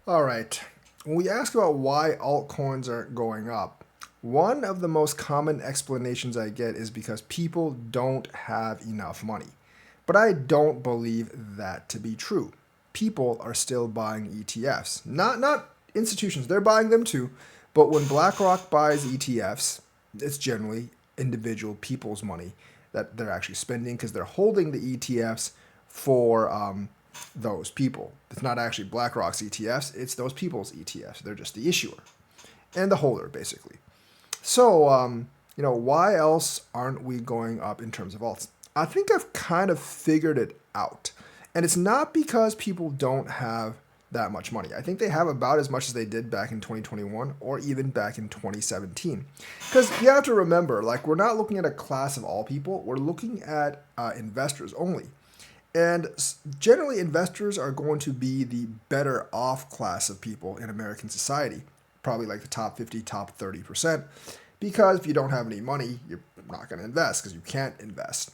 All right. When we ask about why altcoins aren't going up, one of the most common explanations I get is because people don't have enough money. But I don't believe that to be true. People are still buying ETFs. Not institutions, they're buying them too. But when BlackRock buys ETFs, it's generally individual people's money that they're actually spending because they're holding the ETFs for those people. It's not actually BlackRock's ETFs, it's those people's ETFs. They're just the issuer and the holder, basically. So, why else aren't we going up in terms of alts? I think I've kind of figured it out. And it's not because people don't have that much money. I think they have about as much as they did back in 2021 or even back in 2017. Because you have to remember, like, we're not looking at a class of all people, we're looking at investors only. And generally, investors are going to be the better off class of people in American society, probably like the top 50, top 30%. Because if you don't have any money, you're not going to invest because you can't invest.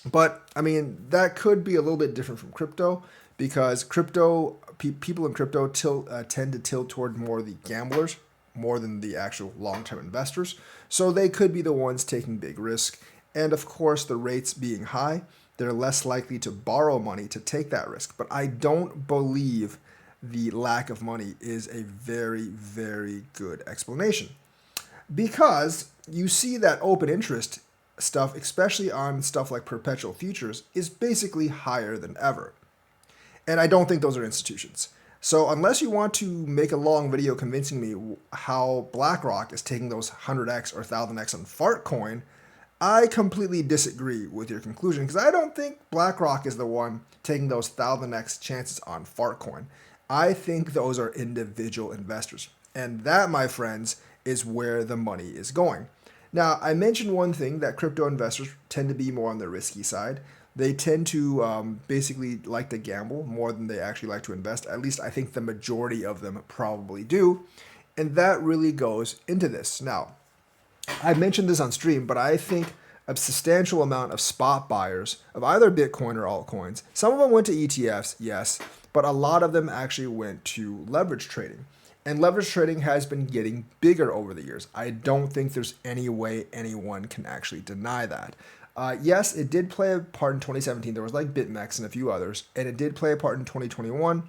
But I mean, that could be a little bit different from crypto because people in crypto tend to tilt toward more the gamblers more than the actual long-term investors. So they could be the ones taking big risk. And of course, the rates being high, they're less likely to borrow money to take that risk. But I don't believe the lack of money is a very, very good explanation because you see that open interest stuff, especially on stuff like perpetual futures, is basically higher than ever. And I don't think those are institutions. So unless you want to make a long video convincing me how BlackRock is taking those 100x or 1000x on Fartcoin, I completely disagree with your conclusion because I don't think BlackRock is the one taking those 1000x chances on Fartcoin. I think those are individual investors. And that, my friends, is where the money is going. Now, I mentioned one thing that crypto investors tend to be more on the risky side. They tend to basically like to gamble more than they actually like to invest. At least I think the majority of them probably do. And that really goes into this. Now, I mentioned this on stream, but I think a substantial amount of spot buyers of either Bitcoin or altcoins, some of them went to ETFs, yes, but a lot of them actually went to leverage trading. And leverage trading has been getting bigger over the years. I don't think there's any way anyone can actually deny that. Yes, it did play a part in 2017. There was like BitMEX and a few others, and it did play a part in 2021.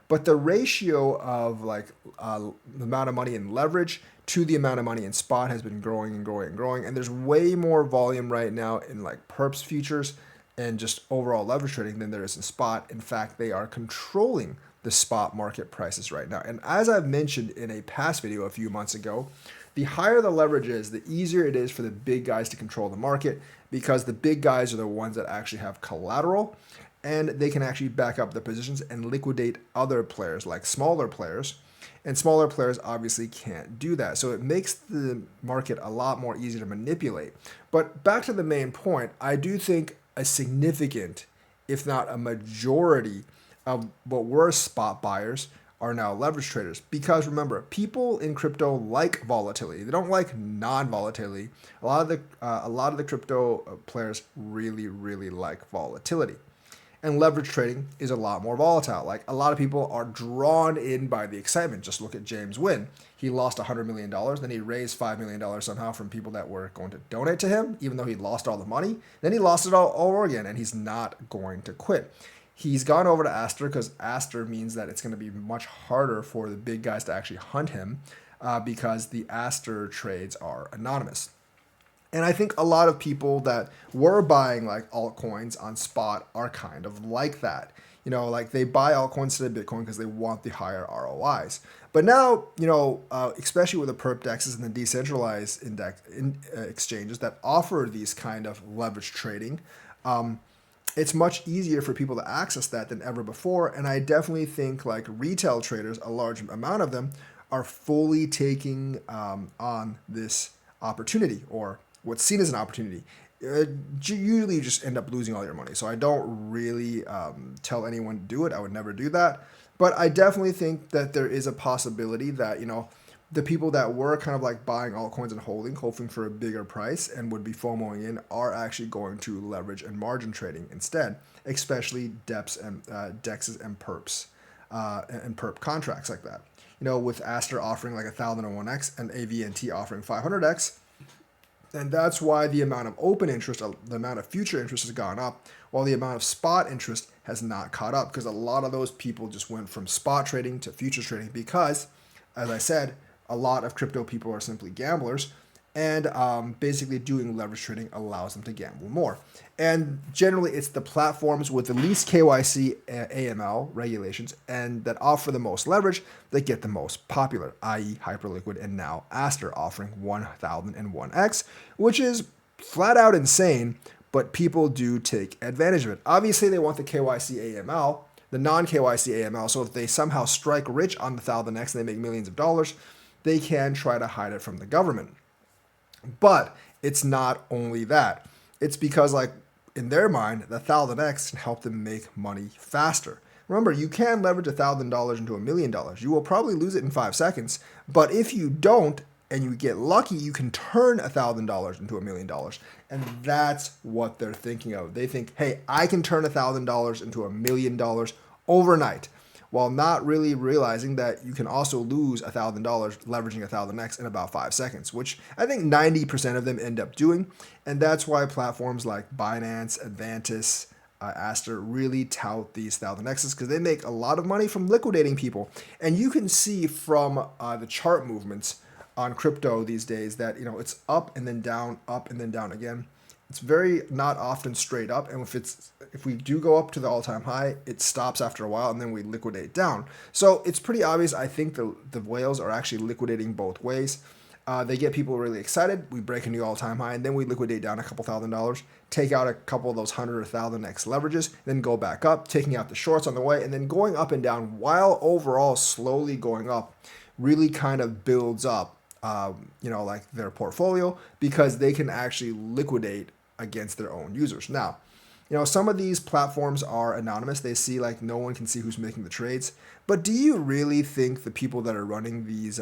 But the ratio of the amount of money in leverage to the amount of money in spot has been growing and growing and growing. And there's way more volume right now in like perps futures and just overall leverage trading than there is in spot. In fact, they are controlling the spot market prices right now. And as I've mentioned in a past video a few months ago, the higher the leverage is, the easier it is for the big guys to control the market because the big guys are the ones that actually have collateral and they can actually back up the positions and liquidate other players like smaller players. And smaller players obviously can't do that. So it makes the market a lot more easy to manipulate. But back to the main point, I do think a significant, if not a majority, of what were spot buyers are now leverage traders. Because remember, people in crypto like volatility. They don't like non-volatility. A lot of the crypto players really, really like volatility. And leverage trading is a lot more volatile. Like a lot of people are drawn in by the excitement. Just look at James Wynn. He lost $100 million, then he raised $5 million somehow from people that were going to donate to him, even though he lost all the money. Then he lost it all over again, and he's not going to quit. He's gone over to Aster because Aster means that it's going to be much harder for the big guys to actually hunt him because the Aster trades are anonymous. And I think a lot of people that were buying like altcoins on spot are kind of like that. Like they buy altcoins instead of Bitcoin because they want the higher ROIs. But now, especially with the perp dexes and the decentralized exchanges that offer these kind of leverage trading, it's much easier for people to access that than ever before. And I definitely think like retail traders, a large amount of them, are fully taking on this opportunity or what's seen as an opportunity. Usually you just end up losing all your money. So I don't really tell anyone to do it. I would never do that. But I definitely think that there is a possibility that, the people that were kind of like buying altcoins and holding, hoping for a bigger price and would be FOMOing in, are actually going to leverage and margin trading instead, especially DEPs and DEXs and perps. and perp contracts like that. You know, with Aster offering like 1001x and AVNT offering 500x. And that's why the amount of open interest, the amount of future interest has gone up, while the amount of spot interest has not caught up, because a lot of those people just went from spot trading to futures trading because, as I said, a lot of crypto people are simply gamblers, and basically doing leverage trading allows them to gamble more. And generally, it's the platforms with the least KYC AML regulations and that offer the most leverage that get the most popular, i.e. Hyperliquid and now Aster offering 1001x, which is flat out insane, but people do take advantage of it. Obviously, they want the KYC AML, the non-KYC AML, so if they somehow strike rich on the 1000x and they make millions of dollars, they can try to hide it from the government. But it's not only that. It's because, like, in their mind, the 1000x can help them make money faster. Remember, you can leverage $1,000 into $1 million. You will probably lose it in 5 seconds. But if you don't and you get lucky, you can turn $1,000 into $1 million. And that's what they're thinking of. They think, hey, I can turn $1,000 into $1 million overnight, while not really realizing that you can also lose $1,000 leveraging 1000x in about 5 seconds, which I think 90% of them end up doing. And that's why platforms like Binance, Advantis, Aster really tout these 1000x's, because they make a lot of money from liquidating people. And you can see from the chart movements on crypto these days that, you know, it's up and then down again. It's very not often straight up, and if we do go up to the all-time high, it stops after a while, and then we liquidate down. So it's pretty obvious. I think the whales are actually liquidating both ways. They get people really excited. We break a new all-time high, and then we liquidate down a couple $1,000s, take out a couple of those 100 or 1000x leverages, then go back up, taking out the shorts on the way, and then going up and down while overall slowly going up really kind of builds up, like their portfolio, because they can actually liquidate against their own users. Now, some of these platforms are anonymous. They see like no one can see who's making the trades. But do you really think the people that are running these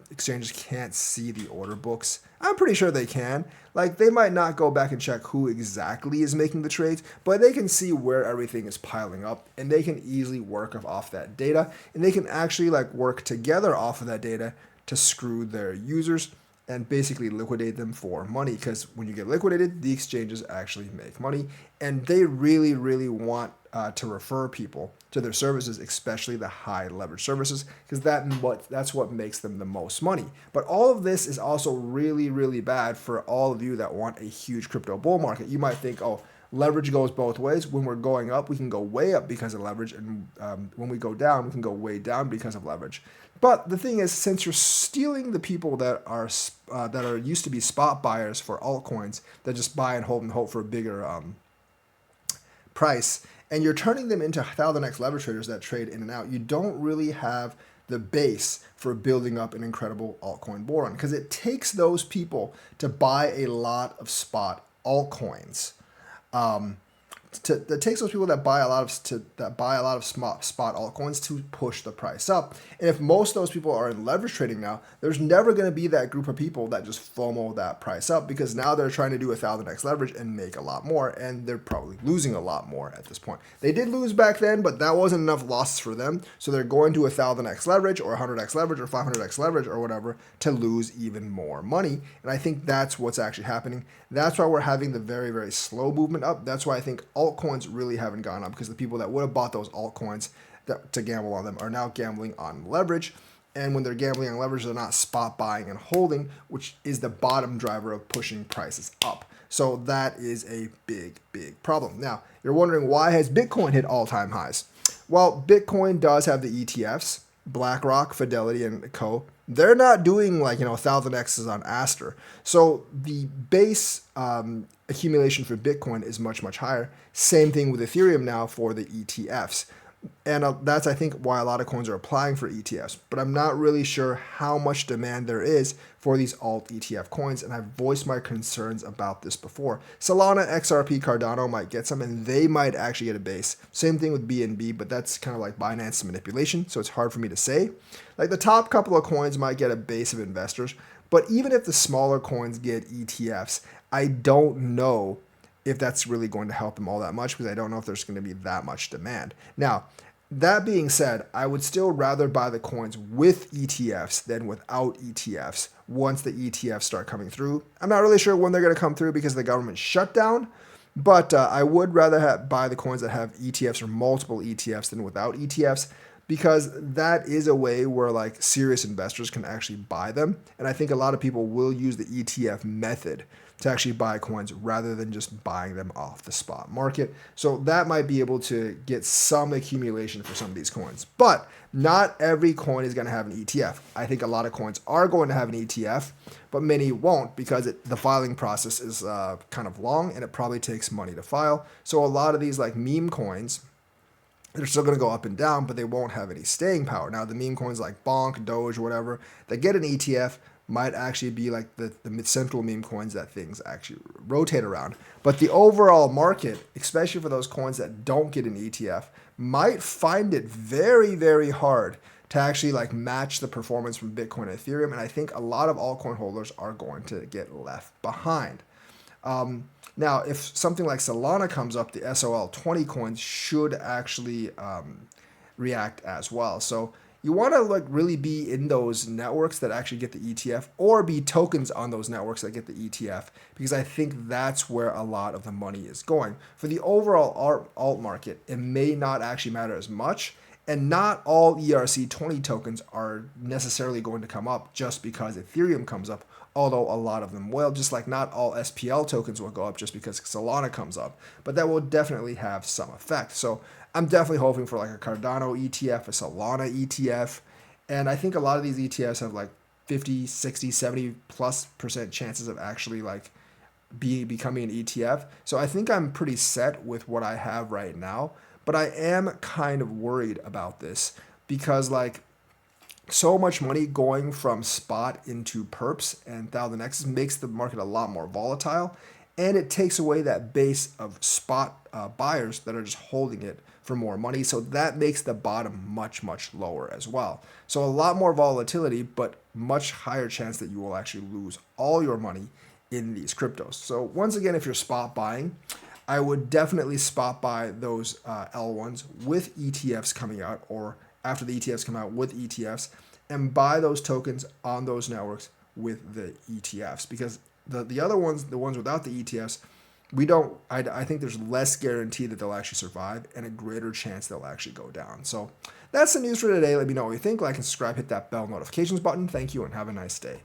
exchanges can't see the order books? I'm pretty sure they can. Like, they might not go back and check who exactly is making the trades, but they can see where everything is piling up, and they can easily work off that data, and they can actually like work together off of that data to screw their users and basically liquidate them for money, because when you get liquidated, the exchanges actually make money, and they really, really want to refer people to their services, especially the high leverage services, because that's what makes them the most money. But all of this is also really, really bad for all of you that want a huge crypto bull market. You might think, oh, leverage goes both ways. When we're going up, we can go way up because of leverage, and when we go down, we can go way down because of leverage. But the thing is, since you're stealing the people that are used to be spot buyers for altcoins that just buy and hope for a bigger price, and you're turning them into 1000x leverage traders that trade in and out, you don't really have the base for building up an incredible altcoin bull run, because it takes those people to buy a lot of spot altcoins. That takes those people that buy a lot of spot altcoins to push the price up. And if most of those people are in leverage trading now, there's never going to be that group of people that just FOMO that price up, because now they're trying to do 1000x leverage and make a lot more, and they're probably losing a lot more at this point. They did lose back then, but that wasn't enough losses for them, so they're going to 1000x leverage or 100x leverage or 500x leverage or whatever to lose even more money. And I think that's what's actually happening. That's why we're having the very, very slow movement up. That's why I think altcoins really haven't gone up, because the people that would have bought those altcoins to gamble on them are now gambling on leverage. And when they're gambling on leverage, they're not spot buying and holding, which is the bottom driver of pushing prices up. So that is a big, big problem. Now, you're wondering, why has Bitcoin hit all-time highs? Well, Bitcoin does have the ETFs, BlackRock, Fidelity, and Co. They're not doing 1000x's on Aster. So the base accumulation for Bitcoin is much, much higher. Same thing with Ethereum now for the ETFs. And that's, I think, why a lot of coins are applying for ETFs. But I'm not really sure how much demand there is for these alt ETF coins, and I've voiced my concerns about this before. Solana, XRP, Cardano might get some, and they might actually get a base. Same thing with BNB, but that's kind of like Binance manipulation, so it's hard for me to say. Like, the top couple of coins might get a base of investors, but even if the smaller coins get ETFs, I don't know if that's really going to help them all that much, because I don't know if there's going to be that much demand. Now, That being said, I would still rather buy the coins with ETFs than without ETFs once the ETFs start coming through. I'm not really sure when they're going to come through because of the government shutdown, but I would rather buy the coins that have ETFs or multiple ETFs than without ETFs because that is a way where like serious investors can actually buy them. And I think a lot of people will use the ETF method to actually buy coins rather than just buying them off the spot market. So that might be able to get some accumulation for some of these coins. But not every coin is going to have an ETF. I think a lot of coins are going to have an ETF, but many won't because the filing process is kind of long and it probably takes money to file. So a lot of these like meme coins, they're still going to go up and down, but they won't have any staying power. Now, the meme coins like Bonk, Doge, whatever, that get an ETF might actually be like the central meme coins that things actually rotate around. But the overall market, especially for those coins that don't get an ETF, might find it very, very hard to actually like match the performance from Bitcoin and Ethereum. And I think a lot of altcoin holders are going to get left behind. Now, if something like Solana comes up, the SOL20 coins should actually react as well. So you want to like really be in those networks that actually get the ETF or be tokens on those networks that get the ETF because I think that's where a lot of the money is going. For the overall alt market, it may not actually matter as much. And not all ERC20 tokens are necessarily going to come up just because Ethereum comes up, although a lot of them will, just like not all SPL tokens will go up just because Solana comes up. But that will definitely have some effect. So I'm definitely hoping for like a Cardano ETF, a Solana ETF. And I think a lot of these ETFs have like 50, 60, 70+% chances of actually like becoming an ETF. So I think I'm pretty set with what I have right now. But I am kind of worried about this because like so much money going from spot into perps and Thousand X's makes the market a lot more volatile, and it takes away that base of spot buyers that are just holding it for more money. So that makes the bottom much, much lower as well. So a lot more volatility, but much higher chance that you will actually lose all your money in these cryptos. So once again, if you're spot buying, I would definitely spot buy those L1s with ETFs coming out or after the ETFs come out with ETFs and buy those tokens on those networks with the ETFs because the other ones, the ones without the ETFs, I think there's less guarantee that they'll actually survive and a greater chance they'll actually go down. So that's the news for today. Let me know what you think. Like and subscribe, hit that bell notifications button. Thank you and have a nice day.